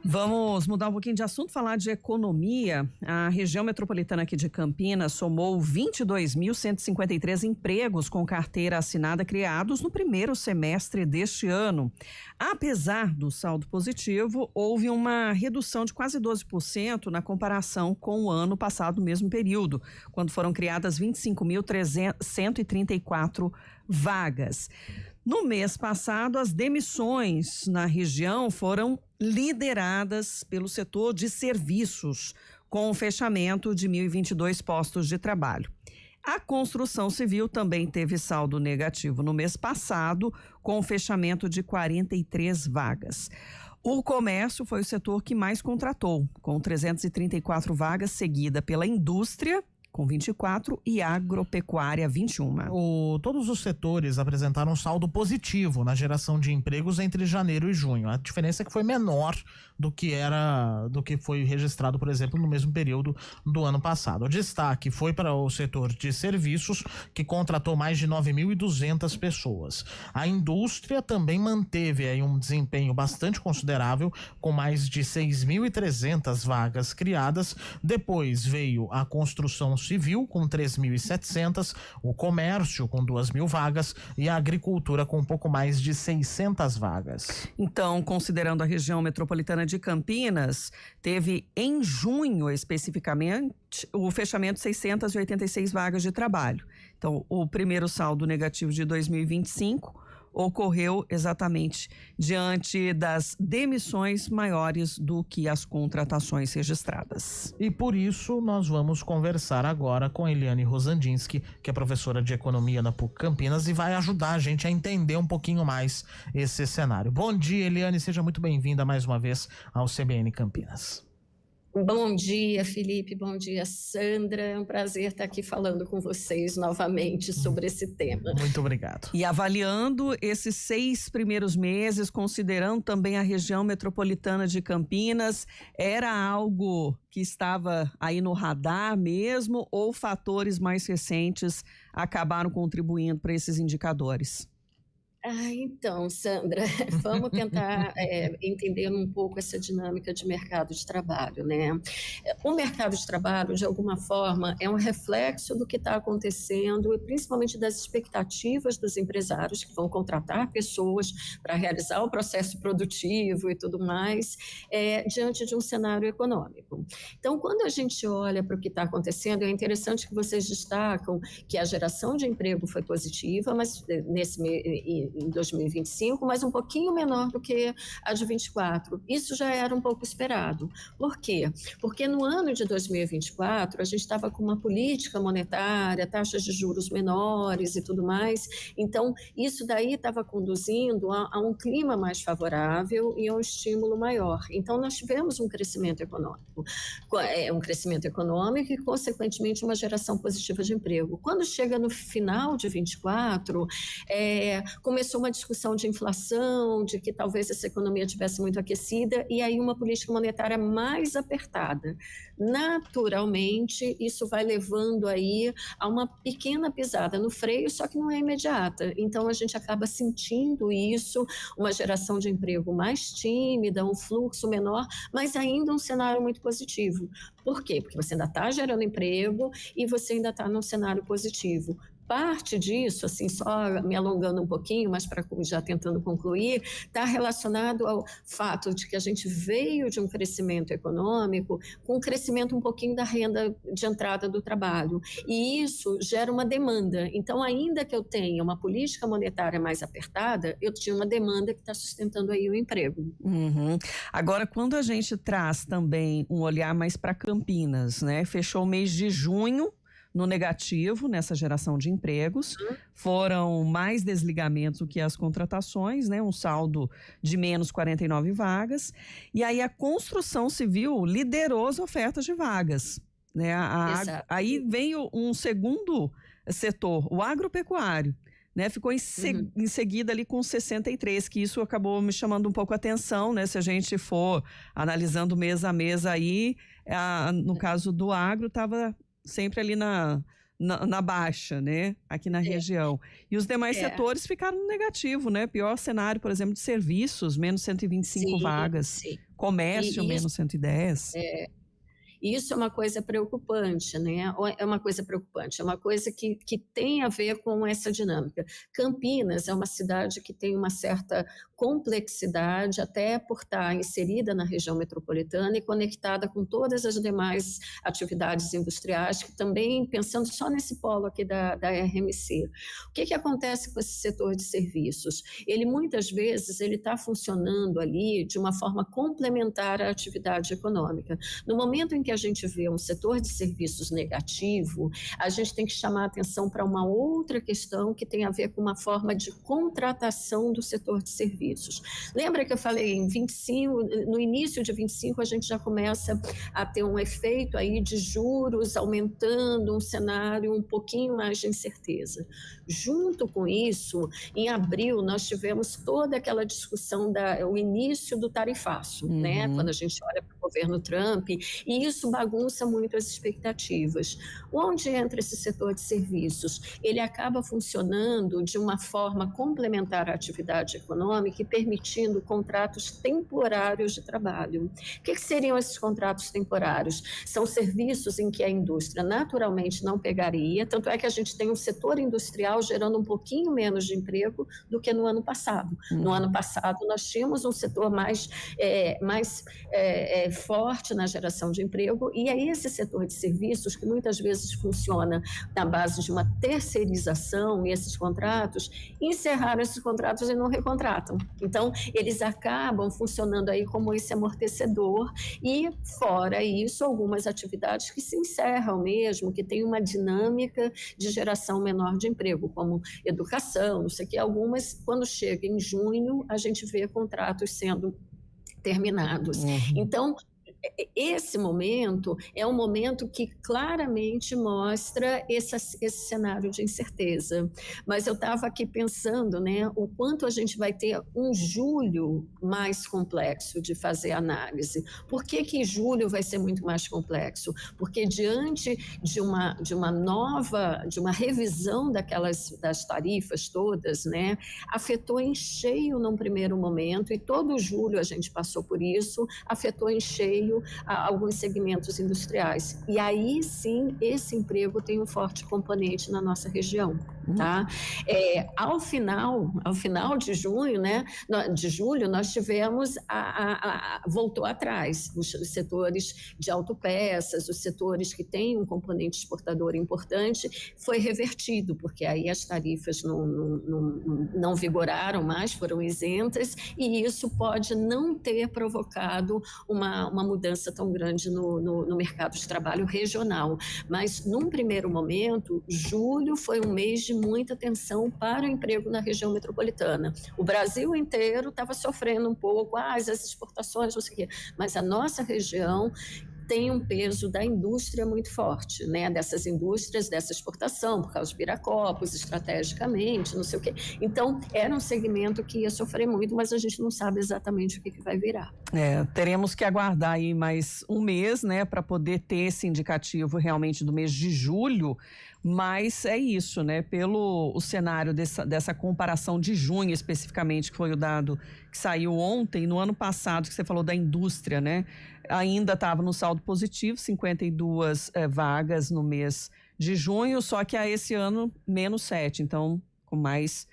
Vamos mudar um pouquinho de assunto, falar de economia. A região metropolitana aqui de Campinas somou 22.153 empregos com carteira assinada criados no primeiro semestre deste ano. Apesar do saldo positivo, houve uma redução de quase 12% na comparação com o ano passado, no mesmo período, quando foram criadas 25.134 vagas. No mês passado, as demissões na região foram lideradas pelo setor de serviços, com o fechamento de 1.022 postos de trabalho. A construção civil também teve saldo negativo no mês passado, com o fechamento de 43 vagas. O comércio foi o setor que mais contratou, com 334 vagas, seguida pela indústria, com 24, e agropecuária 21. Todos os setores apresentaram um saldo positivo na geração de empregos entre janeiro e junho. A diferença é que foi menor do que foi registrado, por exemplo, no mesmo período do ano passado. O destaque foi para o setor de serviços, que contratou mais de 9.200 pessoas. A indústria também manteve aí um desempenho bastante considerável, com mais de 6.300 vagas criadas. Depois veio a construção civil com 3.700, o comércio com 2.000 vagas e a agricultura com um pouco mais de 600 vagas. Então, considerando a região metropolitana de Campinas, teve em junho especificamente o fechamento de 686 vagas de trabalho. Então, o primeiro saldo negativo de 2025 ocorreu exatamente diante das demissões maiores do que as contratações registradas. E por isso nós vamos conversar agora com Eliane Rosandinsky, que é professora de economia na PUC Campinas e vai ajudar a gente a entender um pouquinho mais esse cenário. Bom dia, Eliane, seja muito bem-vinda mais uma vez ao CBN Campinas. Bom dia, Felipe, bom dia, Sandra, é um prazer estar aqui falando com vocês novamente sobre esse tema. Muito obrigado. E avaliando esses 6 primeiros meses, considerando também a região metropolitana de Campinas, era algo que estava aí no radar mesmo, ou fatores mais recentes acabaram contribuindo para esses indicadores? Então, Sandra, vamos tentar entender um pouco essa dinâmica de mercado de trabalho, né? O mercado de trabalho, de alguma forma, é um reflexo do que está acontecendo e principalmente das expectativas dos empresários que vão contratar pessoas para realizar o processo produtivo e tudo mais, diante de um cenário econômico. Então, quando a gente olha para o que está acontecendo, é interessante que vocês destacam que a geração de emprego foi positiva, mas em 2025, mas um pouquinho menor do que a de 24. Isso já era um pouco esperado. Por quê? Porque no ano de 2024, a gente estava com uma política monetária, taxas de juros menores e tudo mais, então isso daí estava conduzindo a um clima mais favorável e a um estímulo maior. Então nós tivemos um crescimento econômico e, consequentemente, uma geração positiva de emprego. Quando chega no final de 24, começou uma discussão de inflação, de que talvez essa economia estivesse muito aquecida, e aí uma política monetária mais apertada. Naturalmente, isso vai levando aí a uma pequena pisada no freio, só que não é imediata. Então, a gente acaba sentindo isso, uma geração de emprego mais tímida, um fluxo menor, mas ainda um cenário muito positivo. Por quê? Porque você ainda está gerando emprego e você ainda está num cenário positivo. Parte disso, assim, só me alongando um pouquinho, mas já tentando concluir, está relacionado ao fato de que a gente veio de um crescimento econômico com um crescimento um pouquinho da renda de entrada do trabalho. E isso gera uma demanda. Então, ainda que eu tenha uma política monetária mais apertada, eu tinha uma demanda que está sustentando aí o emprego. Uhum. Agora, quando a gente traz também um olhar mais para Campinas, né? Fechou o mês de junho no negativo nessa geração de empregos, foram mais desligamentos do que as contratações, né? Um saldo de menos 49 vagas, e aí a construção civil liderou as ofertas de vagas, né? Aí veio um segundo setor, o agropecuário, né? Ficou em seguida ali com 63, que isso acabou me chamando um pouco a atenção, né? Se a gente for analisando mês a mês aí, no caso do agro, estava sempre ali na baixa, né? Aqui na região. E os demais setores ficaram no negativo, né? Pior cenário, por exemplo, de serviços, menos 125 vagas. Sim. Comércio, menos 110. Isso é uma coisa preocupante, né? É uma coisa preocupante, é uma coisa que tem a ver com essa dinâmica. Campinas é uma cidade que tem uma certa complexidade, até por estar inserida na região metropolitana e conectada com todas as demais atividades industriais, que também, pensando só nesse polo aqui da RMC. O que acontece com esse setor de serviços? Ele, muitas vezes, ele está funcionando ali de uma forma complementar à atividade econômica. No momento em que a gente vê um setor de serviços negativo, a gente tem que chamar a atenção para uma outra questão que tem a ver com uma forma de contratação do setor de serviços. Lembra que eu falei em 25, no início de 25 a gente já começa a ter um efeito aí de juros aumentando, um cenário um pouquinho mais de incerteza. Junto com isso, em abril nós tivemos toda aquela discussão o início do tarifaço, né? Quando a gente olha para o governo Trump, e isso bagunça muito as expectativas. Onde entra esse setor de serviços? Ele acaba funcionando de uma forma complementar à atividade econômica e permitindo contratos temporários de trabalho. O que seriam esses contratos temporários? São serviços em que a indústria naturalmente não pegaria, tanto é que a gente tem um setor industrial gerando um pouquinho menos de emprego do que no ano passado. No ano passado, nós tínhamos um setor mais forte na geração de emprego, e aí esse setor de serviços, que muitas vezes funciona na base de uma terceirização, e esses contratos, encerraram esses contratos e não recontratam. Então, eles acabam funcionando aí como esse amortecedor, e fora isso, algumas atividades que se encerram mesmo, que tem uma dinâmica de geração menor de emprego, como educação, não sei o que, algumas, quando chega em junho, a gente vê contratos sendo terminados. Então, esse momento é um momento que claramente mostra esse cenário de incerteza. Mas eu estava aqui pensando, né, o quanto a gente vai ter um julho mais complexo de fazer análise. Por que julho vai ser muito mais complexo? Porque diante de uma revisão das tarifas todas, né, afetou em cheio num primeiro momento, e todo julho a gente passou por isso, afetou em cheio a alguns segmentos industriais. E aí, sim, esse emprego tem um forte componente na nossa região. Tá? Ao final de junho, né, de julho, nós tivemos voltou atrás os setores de autopeças, os setores que têm um componente exportador importante, foi revertido, porque aí as tarifas não vigoraram mais, foram isentas, e isso pode não ter provocado uma mudança tão grande no mercado de trabalho regional. Mas, num primeiro momento, julho foi um mês de muita atenção para o emprego na região metropolitana. O Brasil inteiro estava sofrendo um pouco, as exportações, não sei o quê, mas a nossa região tem um peso da indústria muito forte, né? Dessas indústrias, dessa exportação, por causa de Viracopos, estrategicamente, não sei o quê. Então, era um segmento que ia sofrer muito, mas a gente não sabe exatamente o que vai virar. Teremos que aguardar aí mais um mês, né, para poder ter esse indicativo realmente do mês de julho, mas é isso, né, pelo o cenário dessa comparação de junho especificamente, que foi o dado que saiu ontem, no ano passado, que você falou da indústria, né, ainda estava no saldo positivo, 52 vagas no mês de junho, só que esse ano menos 7, então com mais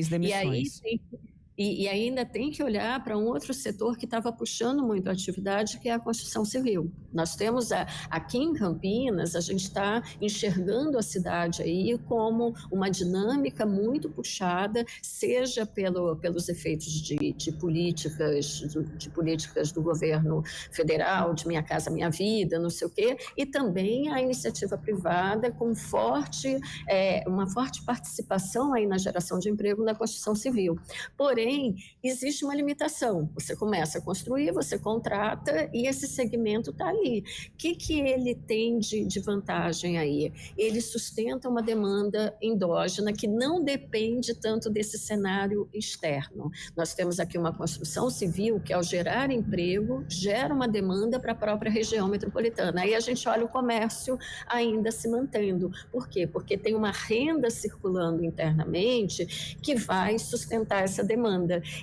demissões. E ainda tem que olhar para um outro setor que estava puxando muito a atividade, que é a construção civil. Nós temos aqui em Campinas, a gente está enxergando a cidade aí como uma dinâmica muito puxada, seja pelos efeitos de políticas do governo federal, de Minha Casa Minha Vida, não sei o quê, e também a iniciativa privada com uma forte participação aí na geração de emprego na construção civil. Porém, Porém, existe uma limitação. Você começa a construir, você contrata e esse segmento está ali. O que ele tem de vantagem aí? Ele sustenta uma demanda endógena que não depende tanto desse cenário externo. Nós temos aqui uma construção civil que, ao gerar emprego, gera uma demanda para a própria região metropolitana. Aí a gente olha o comércio ainda se mantendo. Por quê? Porque tem uma renda circulando internamente que vai sustentar essa demanda.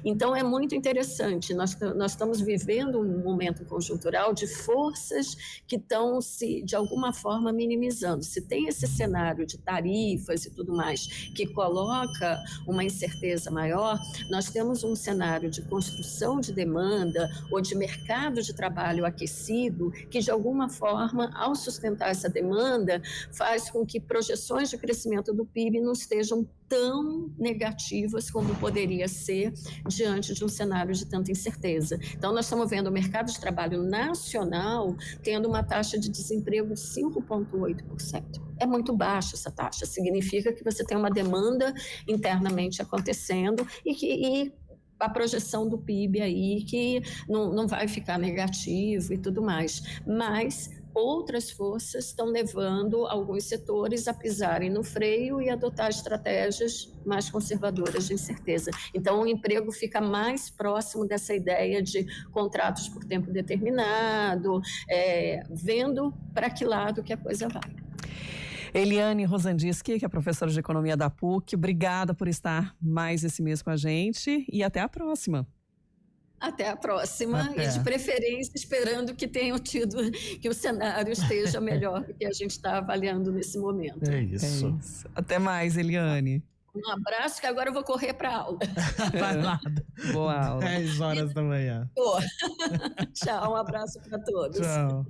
Então, é muito interessante. Nós estamos vivendo um momento conjuntural de forças que estão se, de alguma forma, minimizando. Se tem esse cenário de tarifas e tudo mais que coloca uma incerteza maior, nós temos um cenário de construção de demanda ou de mercado de trabalho aquecido que, de alguma forma, ao sustentar essa demanda, faz com que projeções de crescimento do PIB não estejam tão negativas como poderia ser diante de um cenário de tanta incerteza. Então, nós estamos vendo o mercado de trabalho nacional tendo uma taxa de desemprego de 5,8%. É muito baixa essa taxa, significa que você tem uma demanda internamente acontecendo e a projeção do PIB aí que não vai ficar negativo e tudo mais, mas outras forças estão levando alguns setores a pisarem no freio e adotar estratégias mais conservadoras de incerteza. Então, o emprego fica mais próximo dessa ideia de contratos por tempo determinado, vendo para que lado que a coisa vai. Eliane Rosandiski, que é professora de Economia da PUC, obrigada por estar mais esse mês com a gente e até a próxima. Até a próxima, e de preferência esperando que tenham tido, que o cenário esteja melhor do que a gente está avaliando nesse momento. É isso. Até mais, Eliane. Um abraço, que agora eu vou correr para a aula. Vai lá. Boa aula. 10 horas da manhã. Tchau, um abraço para todos. Tchau.